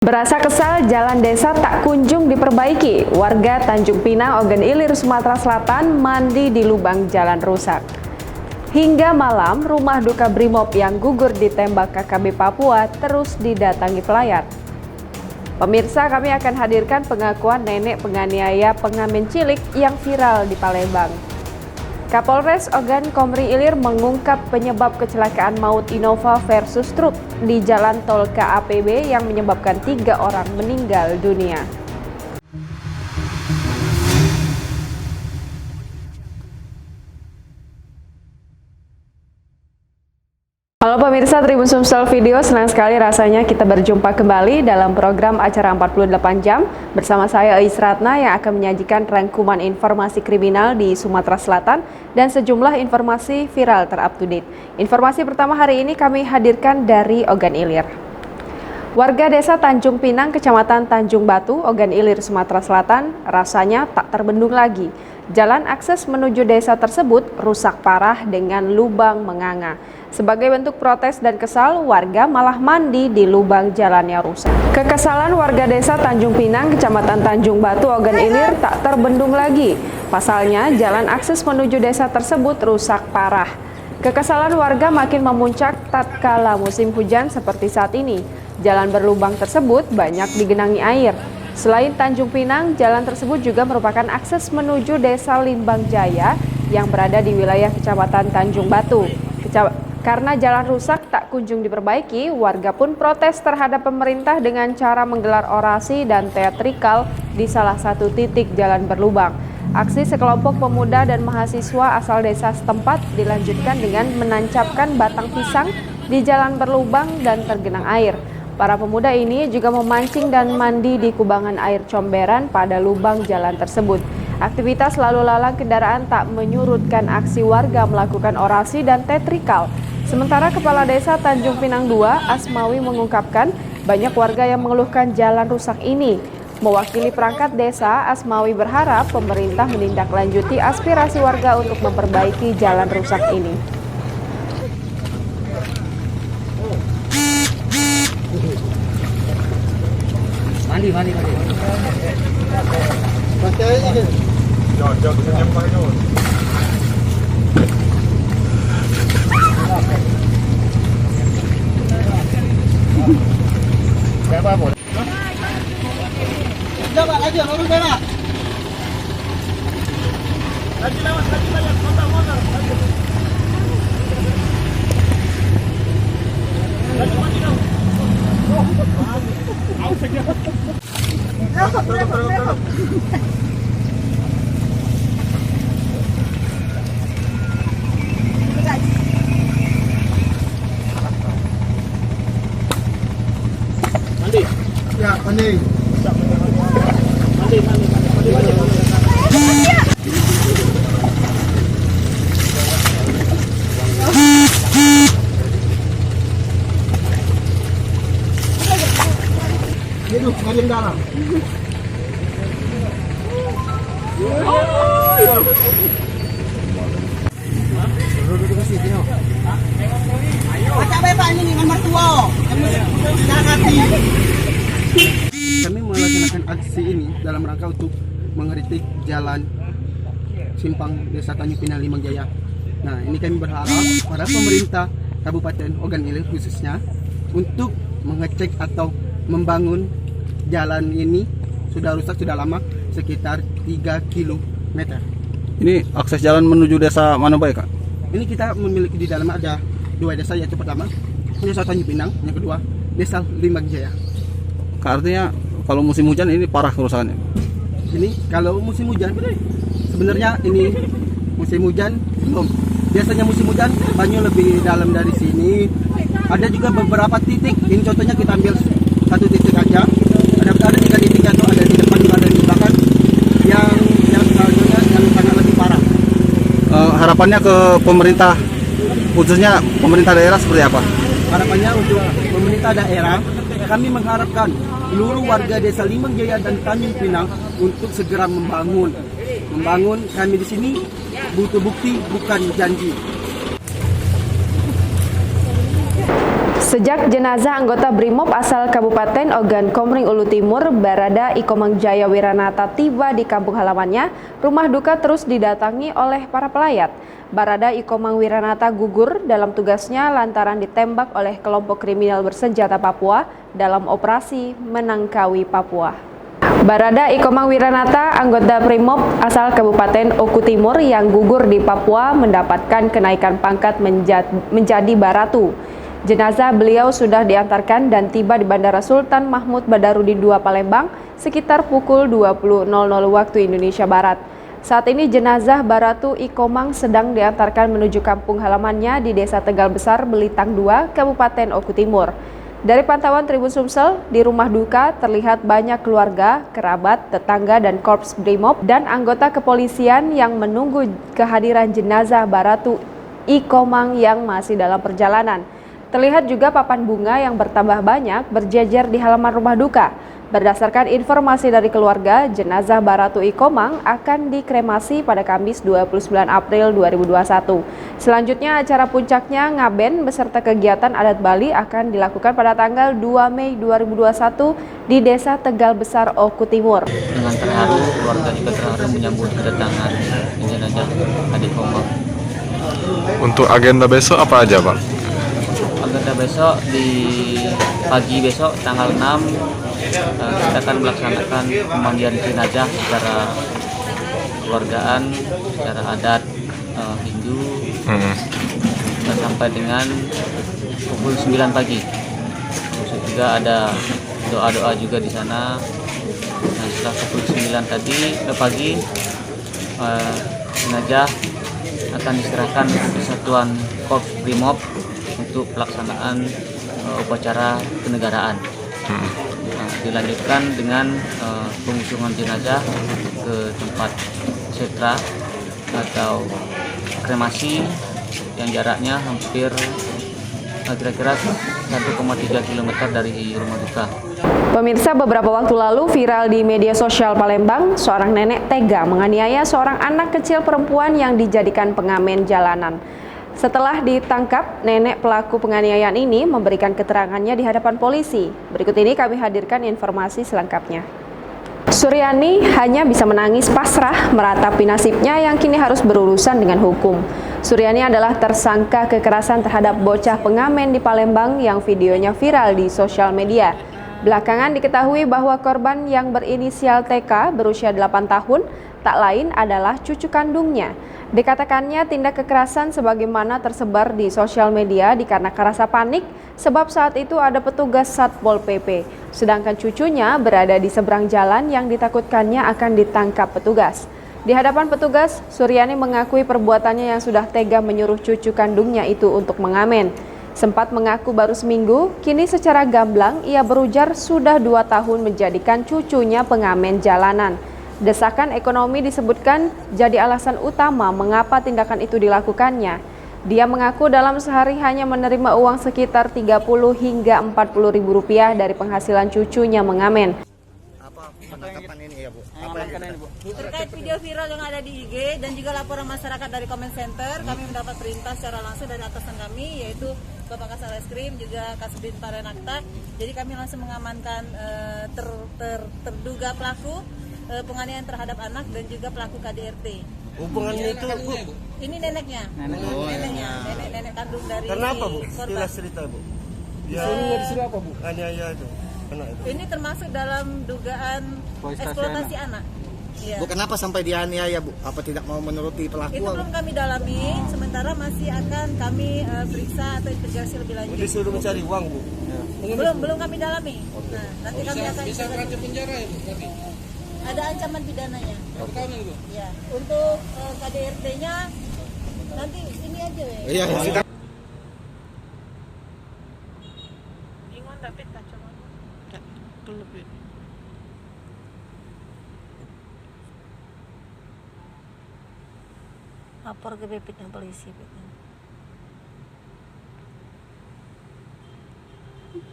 Berasa kesal, jalan desa tak kunjung diperbaiki. Warga Tanjung Pinang, Ogan Ilir, Sumatera Selatan mandi di lubang jalan rusak. Hingga malam, rumah duka Brimob yang gugur ditembak KKB Papua terus didatangi pelayat. Pemirsa, kami akan hadirkan pengakuan nenek penganiaya pengamen cilik yang viral di Palembang. Kapolres Ogan Komri Ilir mengungkap penyebab kecelakaan maut Innova versus truk di jalan tol KAPB yang menyebabkan 3 orang meninggal dunia. Halo pemirsa Tribun Sumsel Video, senang sekali rasanya kita berjumpa kembali dalam program acara 48 jam bersama saya Ais Ratna yang akan menyajikan rangkuman informasi kriminal di Sumatera Selatan dan sejumlah informasi viral terupdate. Informasi pertama hari ini kami hadirkan dari Ogan Ilir. Warga desa Tanjung Pinang, Kecamatan Tanjung Batu, Ogan Ilir, Sumatera Selatan rasanya tak terbendung lagi. Jalan akses menuju desa tersebut rusak parah dengan lubang menganga. Sebagai bentuk protes dan kesal, warga malah mandi di lubang jalan yang rusak. Kekesalan warga desa Tanjung Pinang, Kecamatan Tanjung Batu, Ogan Ilir tak terbendung lagi. Pasalnya, jalan akses menuju desa tersebut rusak parah. Kekesalan warga makin memuncak tatkala musim hujan seperti saat ini. Jalan berlubang tersebut banyak digenangi air. Selain Tanjung Pinang, jalan tersebut juga merupakan akses menuju desa Limbang Jaya yang berada di wilayah Kecamatan Tanjung Batu. Karena jalan rusak tak kunjung diperbaiki, warga pun protes terhadap pemerintah dengan cara menggelar orasi dan teatrikal di salah satu titik jalan berlubang. Aksi sekelompok pemuda dan mahasiswa asal desa setempat dilanjutkan dengan menancapkan batang pisang di jalan berlubang dan tergenang air. Para pemuda ini juga memancing dan mandi di kubangan air comberan pada lubang jalan tersebut. Aktivitas lalu lalang kendaraan tak menyurutkan aksi warga melakukan orasi dan teatrikal. Sementara Kepala Desa Tanjung Pinang II, Asmawi, mengungkapkan banyak warga yang mengeluhkan jalan rusak ini. Mewakili perangkat desa, Asmawi berharap pemerintah menindaklanjuti aspirasi warga untuk memperbaiki jalan rusak ini. Mandi. Berapa boleh? Coba lagi, lurus sana. Lagi lewat, motor. Lagi mandi dong. Terus. Mandi. Ya, mandi. Mandi. Hidup dari dalam. Kami melaksanakan aksi ini dalam rangka untuk mengkritik jalan simpang Desa Tanjung Pinang Limbang Jaya. Nah, ini kami berharap pada pemerintah Kabupaten Ogan Ilir khususnya untuk mengecek atau membangun jalan ini. Sudah rusak sudah lama, sekitar 3 km. Ini akses jalan menuju desa mana baik, Kak? Ini kita memiliki di dalam ada 2 desa, yaitu pertama Desa Tanjung Pinang, yang kedua Desa Limbang Jaya. Artinya kalau musim hujan ini parah kerusakannya. Ini kalau musim hujan, sebenarnya ini musim hujan belum. Biasanya musim hujan banyu lebih dalam dari sini. Ada juga beberapa titik. Ini contohnya kita ambil satu titik aja. Ada 3 titik atau ada di depan juga ada di belakang yang sangat lebih parah. Harapannya ke pemerintah, khususnya pemerintah daerah seperti apa? Harapannya untuk pemerintah daerah, kami mengharapkan seluruh warga desa Limbang Jaya dan Tanjung Pinang untuk segera membangun. Kami di sini butuh bukti, bukan janji. Sejak jenazah anggota BRIMOB asal Kabupaten Ogan Komering Ulu Timur, Barada Ikomang Jaya Wiranata tiba di kampung halamannya, rumah duka terus didatangi oleh para pelayat. Barada Ikomang Wiranata gugur dalam tugasnya lantaran ditembak oleh kelompok kriminal bersenjata Papua dalam operasi Menangkawi Papua. Barada Ikomang Wiranata, anggota BRIMOB asal Kabupaten Oku Timur yang gugur di Papua, mendapatkan kenaikan pangkat menjadi Baratu. Jenazah beliau sudah diantarkan dan tiba di Bandara Sultan Mahmud Badarudin II Palembang sekitar pukul 20.00 waktu Indonesia Barat. Saat ini jenazah Baratu Ikomang sedang diantarkan menuju kampung halamannya di Desa Tegal Besar, Belitang II, Kabupaten Oku Timur. Dari pantauan Tribun Sumsel, di rumah duka terlihat banyak keluarga, kerabat, tetangga, dan korps BRIMOB dan anggota kepolisian yang menunggu kehadiran jenazah Baratu Ikomang yang masih dalam perjalanan. Terlihat juga papan bunga yang bertambah banyak berjejer di halaman rumah duka. Berdasarkan informasi dari keluarga, jenazah Baratu Ikomang akan dikremasi pada Kamis 29 April 2021. Selanjutnya acara puncaknya ngaben beserta kegiatan adat Bali akan dilakukan pada tanggal 2 Mei 2021 di Desa Tegal Besar, Oku Timur. Dengan terharu, keluarga juga terharu menyambut kedatangan jenazah Ikomang. Untuk agenda besok apa aja, Pak? Agenda besok di pagi besok tanggal 6 kita akan melaksanakan pemandian jenazah secara keluargaan, secara adat Hindu sampai dengan pukul 9 pagi. Terus juga ada doa-doa juga di sana. Nah, setelah pukul 9 pagi jenazah akan diserahkan ke Satuan Korps BRIMOB untuk pelaksanaan upacara kenegaraan. Dilanjutkan dengan pengusungan jenazah ke tempat setra atau kremasi yang jaraknya hampir kira-kira 1,3 km dari rumah duka. Pemirsa, beberapa waktu lalu viral di media sosial Palembang, seorang nenek tega menganiaya seorang anak kecil perempuan yang dijadikan pengamen jalanan. Setelah ditangkap, nenek pelaku penganiayaan ini memberikan keterangannya di hadapan polisi. Berikut ini kami hadirkan informasi selengkapnya. Suryani hanya bisa menangis pasrah meratapi nasibnya yang kini harus berurusan dengan hukum. Suryani adalah tersangka kekerasan terhadap bocah pengamen di Palembang yang videonya viral di sosial media. Belakangan diketahui bahwa korban yang berinisial TK berusia 8 tahun tak lain adalah cucu kandungnya. Dikatakannya tindak kekerasan sebagaimana tersebar di sosial media dikarenakan rasa panik sebab saat itu ada petugas Satpol PP. Sedangkan cucunya berada di seberang jalan yang ditakutkannya akan ditangkap petugas. Di hadapan petugas, Suryani mengakui perbuatannya yang sudah tega menyuruh cucu kandungnya itu untuk mengamen. Sempat mengaku baru seminggu, kini secara gamblang ia berujar sudah 2 tahun menjadikan cucunya pengamen jalanan. Desakan ekonomi disebutkan jadi alasan utama mengapa tindakan itu dilakukannya. Dia mengaku dalam sehari hanya menerima uang sekitar 30 hingga 40 ribu rupiah dari penghasilan cucunya mengamen. Apa penangkapan ini ya, Bu? Apa ini, Bu? Terkait video viral yang ada di IG dan juga laporan masyarakat dari comment center, kami mendapat perintah secara langsung dari atasan kami, yaitu Bapak Kasal Reskrim, juga Kasubdit Parenakta. Jadi kami langsung mengamankan terduga pelaku penganiayaan terhadap anak dan juga pelaku KDRT. Hubungannya itu, Bu? Ini neneknya. Neneknya. Nenek kandung dari Kenapa, Bu? korban. Jelas cerita, Bu. Ya, Disuruh apa, Bu? aniaya itu. Anak itu. Ini termasuk dalam dugaan eksploitasi anak. Ya. Bu, kenapa sampai dianiaya, Bu? Apa tidak mau menuruti pelaku? Itu belum kami dalami, sementara masih akan kami periksa atau investigasi lebih lanjut. Disuruh mencari uang, Bu. Belum kami dalami. Nah, nanti kami akan bisa terancam penjara ya, Bu? Ada ancaman pidananya. Berapa tahun itu? Ya, untuk KDRT-nya nanti ini aja ya. Iya, kita Ingon dapat kacang. Lebih. Lapor ke BPT polisi.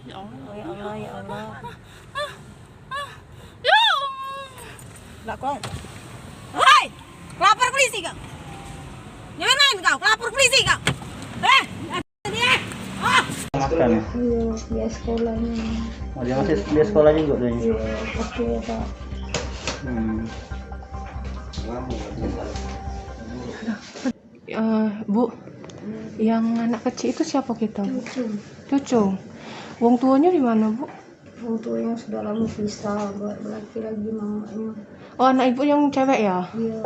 Ya Allah, ya Allah, ya Allah. Enggak kau. Hei, lapor polisi kau. Jangan main kau, lapor polisi kau. makan ya? Iya, biaya sekolahnya. Oh, dia masih dia sekolah juga tuh. Iya, oke Pak. Bu, yang anak kecil itu siapa kita? Cucu. Cucu. Wong tuanya di mana, Bu? Orang tuanya sudah lama pisah, berarti lagi mamanya. Oh, anak ibu yang cewek ya? Iya,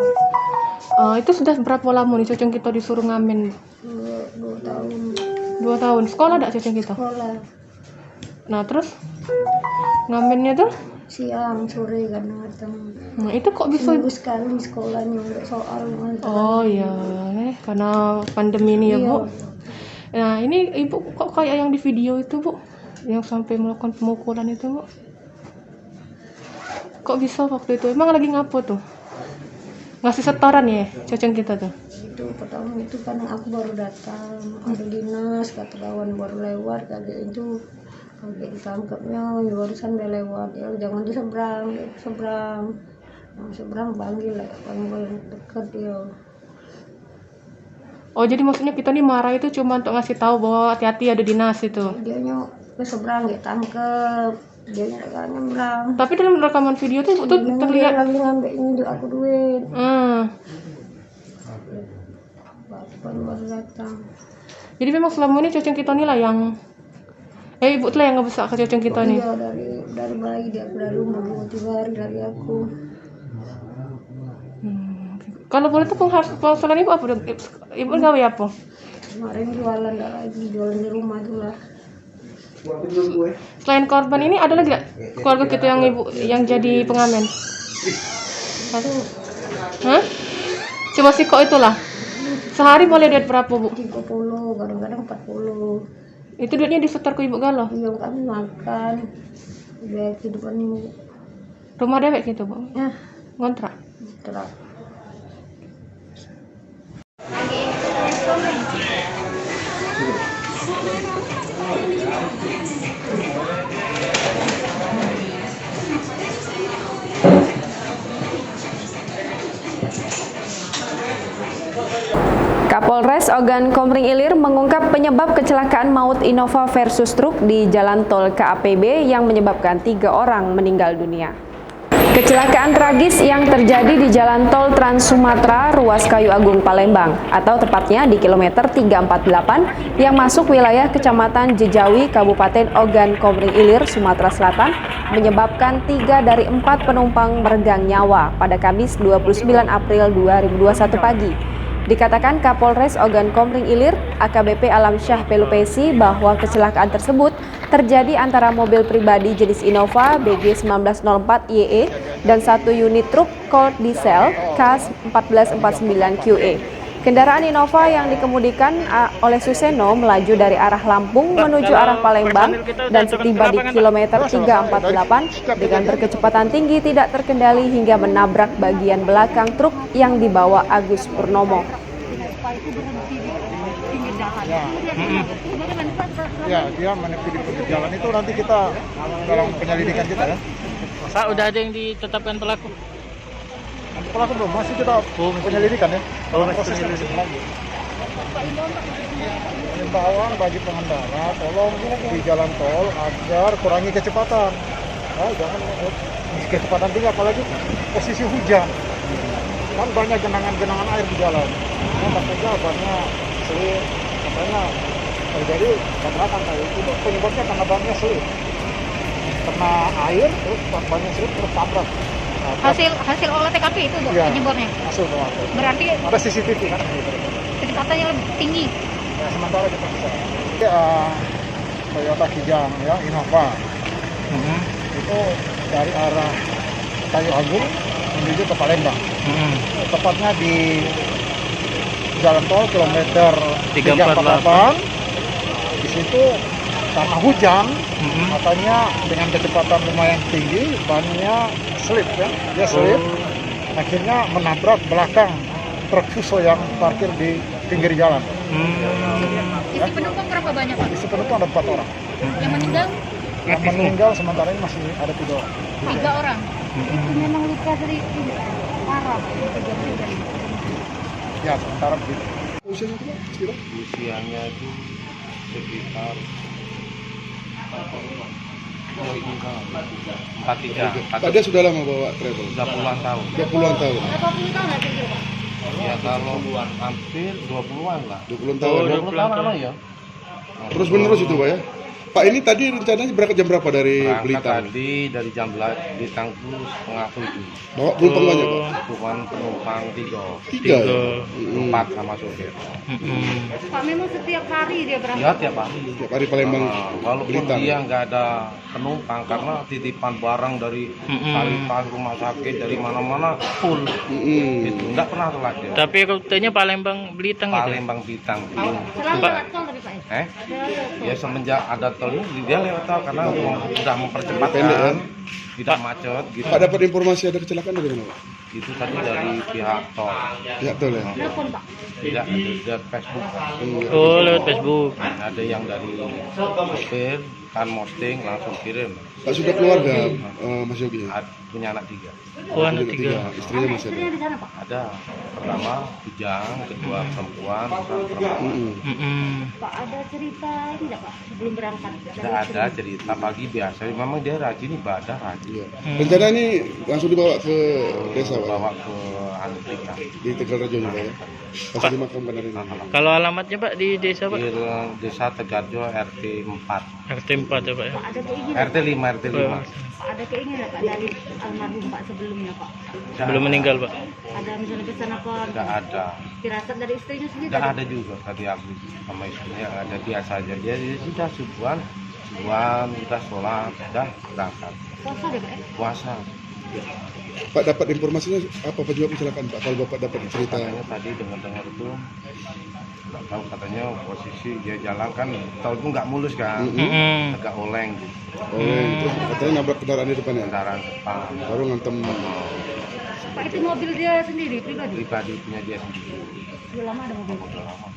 Itu sudah berapa lama nih cucu kita disuruh ngamen? 2 tahun 2 tahun. Sekolah enggak cucu kita? sekolah. Nah, terus ngamennya tuh? Siang, sore kadang-kadang. Nah, itu kok bisa? Seminggu sekali sekolahnya, nggak soal. Oh iya, karena pandemi ini ya, Iya. Bu. Nah, ini ibu kok kayak yang di video itu, Bu? Yang sampai melakukan pemukulan itu, Bu. Kok bisa waktu itu? Emang lagi ngapo tuh? Ngasih setoran ya, cocok kita tuh. Itu pertama itu kan aku baru datang, ada dinas, kata kawan baru lewat, kayak itu kaget ditangkapnya, ya barusan dia lewat, ya jangan diseberang, seberang panggil dekat ya. Oh, jadi maksudnya kita nih marah itu cuma untuk ngasih tahu bahwa hati-hati ada dinas itu. Dianya ke seberang, dia tangkep, dia nyebrang. Tapi dalam rekaman video tuh terlihat. Lagi ngambil ini aku duit, baru datang. Jadi memang selama ini cocok kita nih lah yang ibu tuh lah yang ngebesak ke cocok kita nih. Iya, dari bayi dia dari rumah 2-3 hari dari aku. Kalau boleh tuh penghasilan ibu apa? Ibu gawe apa? Kemarin jualan dah lagi, jualan di rumah itulah. Selain korban ini ada lagi gak keluarga kita yang ibu yang jadi pengamen? Hah? Coba sih kok itulah. Sehari boleh duit berapa, Bu? 30, kadang-kadang 40. Itu duitnya disetor ke ibu galau. Iya, kami makan. Biaya kehidupan ini. Rumah dewek gitu, Bu. Ya, Ngontrak. terang. Kapolres Ogan Komering Ilir mengungkap penyebab kecelakaan maut Innova versus truk di Jalan Tol KAPB yang menyebabkan 3 orang meninggal dunia. Kecelakaan tragis yang terjadi di Jalan Tol Trans Sumatera Ruas Kayu Agung Palembang atau tepatnya di kilometer 348 yang masuk wilayah Kecamatan Jejawi, Kabupaten Ogan Komering Ilir, Sumatera Selatan menyebabkan 3 dari 4 penumpang meregang nyawa pada Kamis 29 April 2021 pagi. Dikatakan Kapolres Ogan Komering Ilir, AKBP Alam Syah Pelupesi bahwa kecelakaan tersebut terjadi antara mobil pribadi jenis Innova BG 1904YE dan 1 unit truk Colt diesel KAS 1449 QE. Kendaraan Innova yang dikemudikan oleh Suseno melaju dari arah Lampung menuju arah Palembang dan setiba di kilometer 348 dengan berkecepatan tinggi tidak terkendali hingga menabrak bagian belakang truk yang dibawa Agus Purnomo. Ya, dia menepi di pinggir jalan itu nanti kita dalam penyelidikan kita ya. Masa udah ada yang ditetapkan pelaku? Pelaku belum, masih kita penyelidikan ya. Oh, masih penyelidikan lagi. Himbauan bagi pengendara, tolong di jalan tol agar kurangi kecepatan. Jangan kecepatan tinggi, apalagi posisi hujan. Kan banyak genangan-genangan air di jalan. Takutnya banyak selip, katanya terjadi tabrakan kayak itu. Penyebabnya karena banyak selip. Kena air, terus banyak selip terus tabrak. Hasil olah TKP itu Ya, penyebabnya. hasil olah. Berarti ada CCTV kan? kecepatannya lebih tinggi. Ya, sementara kita bisa. Toyota Kijang ya, Innova. Itu dari arah Kayu Agung menuju ke Palembang. Tepatnya di jalan tol kilometer 348. Di situ karena hujan, makanya dengan kecepatan lumayan tinggi, bannya slip ya, dia slip, akhirnya menabrak belakang truk Fuso yang parkir di pinggir jalan. Isi penumpang berapa banyak, Pak? Isi penumpang ada 4 orang. Yang meninggal? Yang meninggal sementara ini masih ada 3 orang. 3 orang. Itu memang luka dari parah. Ya, sementara begitu. Usianya itu sekitar Pak, dia sudah lama bawa travel? Udah puluhan tahun. Udah puluhan tahun. Berapa puluh tahun nggak kira-kira Pak? Ya kalau hampir 20-an lah. 20 tahun. 20 tahun lah ya. Terus menerus itu Pak ya? Pak, ini tadi rencananya berangkat jam berapa dari Berangkat Blitar? tadi dari jam Blitar itu setengah 7. Bawa penumpang banyak Pak? Cuman penumpang 3. 3 ya? 4 sama sopir. Pak memang setiap hari dia berangkat. Ya tiap hari. Tiap hari Palembang Walaupun Blitar. dia nggak ada penumpang karena titipan barang dari Saritas, rumah sakit, dari mana-mana full. Itu nggak pernah telat dia. Tapi rutenya Palembang Belitung gitu. Palembang Bintang. Selalu lewat tol tapi Pak ya? Ya semenjak ada tol ini dia lewat tol karena sudah mempercepat Pendek, kan, kan? tidak macet gitu. Pak, dapat informasi ada kecelakaan dari mana Pak? Itu tadi dari pihak tol. Ya tol ya? Telepon Pak. Tidak dari Facebook. Oh, lewat Facebook. Ada yang dari sopir kan posting langsung kirim. Pak, sudah keluarga Mas Yogi? Punya anak 3. Oh, anak 3. Istrinya masih ada? Istrinya di sana Pak. Ada pertama bujang, kedua perempuan, perempuan. Pak ada cerita tidak Pak sebelum berangkat? Tidak ada cerita pagi biasa. Memang dia rajin ibadah, rajin. Iya. Rencana ini langsung dibawa ke desa Pak? Bawa ke Antika. Di Tegal Rejo juga ya? Pasti dimakamkan hari ini? Kalau alamatnya Pak di desa Pak? Di desa Tegarjo RT 4. RT 4 ya Pak ya? Pak ada keinginan? RT 5, RT 5. Pak ada keinginan Pak dari almarhum Pak sebelumnya Pak? Belum meninggal Pak? Ada misalnya pesan apa? Tidak ada. Firasat dari istrinya sendiri? Tidak ada juga tadi aku sama istrinya ada biasa aja. Dia sudah subuhan, sudah sholat, sudah berangkat. Puasa deh Pak ya? Puasa. Pak, dapat informasinya apa penyebab kecelakaan Pak? Kalau Bapak dapat cerita? Katanya tadi dengar-dengar itu nggak tahu, katanya posisi dia jalan kan tol itu nggak mulus kan, agak oleng gitu. Terus katanya nabrak kendaraan di depannya? Kendaraan depan. Baru ngantem. Pak itu mobil dia sendiri pribadi? Pribadi punya dia sendiri. Sudah lama ada mobil? Udah lama.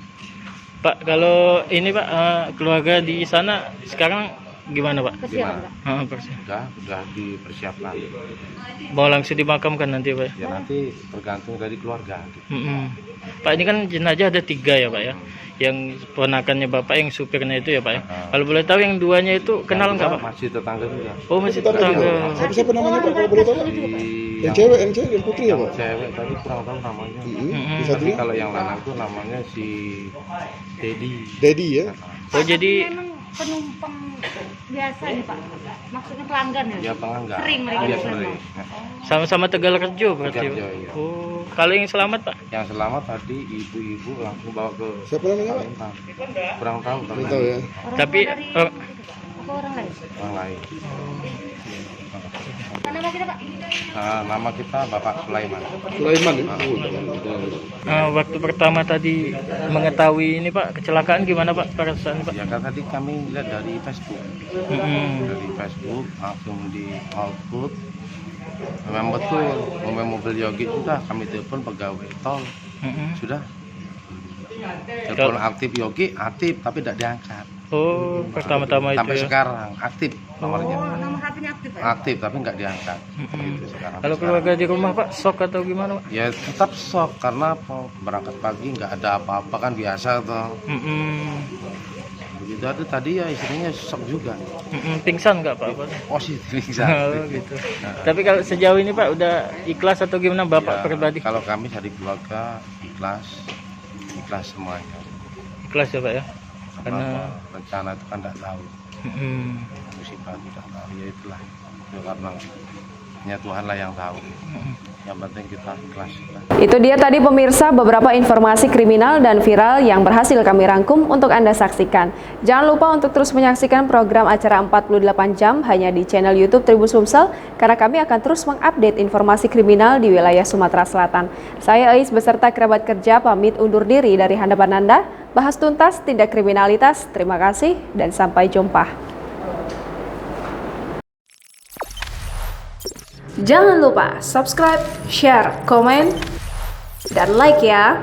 Pak, kalau ini Pak, keluarga di sana sekarang gimana Pak? Kesiapan Pak? Persiapan. Udah dipersiapkan. Mau langsung dimakamkan nanti Pak? Ya nanti tergantung dari keluarga. Pak, ini kan jenazah ada 3 ya Pak ya? Yang ponakannya Bapak, yang supirnya itu ya Pak ya? Kalau boleh tahu yang 2-nya itu kenal nggak Pak? Masih tetangga juga. Oh, masih tetangga. Siapa namanya Pak kalau boleh tahu? Yang cewek, yang putri ya Pak? Cewek tadi kurang tahu namanya. Di satu Tapi kalau yang lanang itu namanya si Dedi ya? Oh, jadi memang penumpang biasa nih Pak? Maksudnya pelanggan ya? ya pelanggan. Sering mereka Iya, di sana? sering. sama-sama Tegal Rejo berarti Pak? Tegal Rejo, iya. Oh, kalau yang selamat Pak? Yang selamat tadi ibu-ibu langsung bawa ke Siapa namanya Pak? Palembang. Kurang tahu Belum tahu ya? Orang Tapi, tua dari apa orang lain? orang lain. Apa nama kita Pak? Nama kita Bapak Sulaiman. Sulaiman ya? Waktu pertama tadi mengetahui ini Pak, kecelakaan gimana Pak perasaan Pak? Ya kan tadi kami lihat dari Facebook. Dari Facebook langsung di output. Memang betul, mobil Yogi sudah kami telepon pegawai tol. Sudah. Telepon aktif Yogi, aktif tapi tidak diangkat. Oh, pertama-tama itu sampai ya? sekarang aktif nomornya. Oh, nomor HP-nya aktif Pak? Aktif tapi nggak diangkat. Gitu sekarang. Kalau keluarga di rumah Pak, shock atau gimana Pak? Ya tetap shock karena apa? Berangkat pagi nggak ada apa-apa kan biasa toh. Begitu ada tadi ya istrinya shock juga. Pingsan nggak Pak? Positif Oh, pingsan. gitu. Tapi kalau sejauh ini Pak udah ikhlas atau gimana Bapak Ya, pribadi? kalau kami dari keluarga ikhlas semuanya. Ikhlas ya Pak ya? Karena rencana itu kan tidak tahu. Mm. Musibah tidak tahu, ya itulah. Itu karena hanya Tuhan lah yang tahu. Yang penting kita ikhlas. Itu dia tadi pemirsa beberapa informasi kriminal dan viral yang berhasil kami rangkum untuk Anda saksikan. Jangan lupa untuk terus menyaksikan program acara 48 jam hanya di channel YouTube Tribun Sumsel karena kami akan terus mengupdate informasi kriminal di wilayah Sumatera Selatan. Saya Ais beserta kerabat kerja pamit undur diri dari hadapan Anda. Bahas tuntas tindak kriminalitas. Terima kasih dan sampai jumpa. Jangan lupa subscribe, share, komen, dan like ya.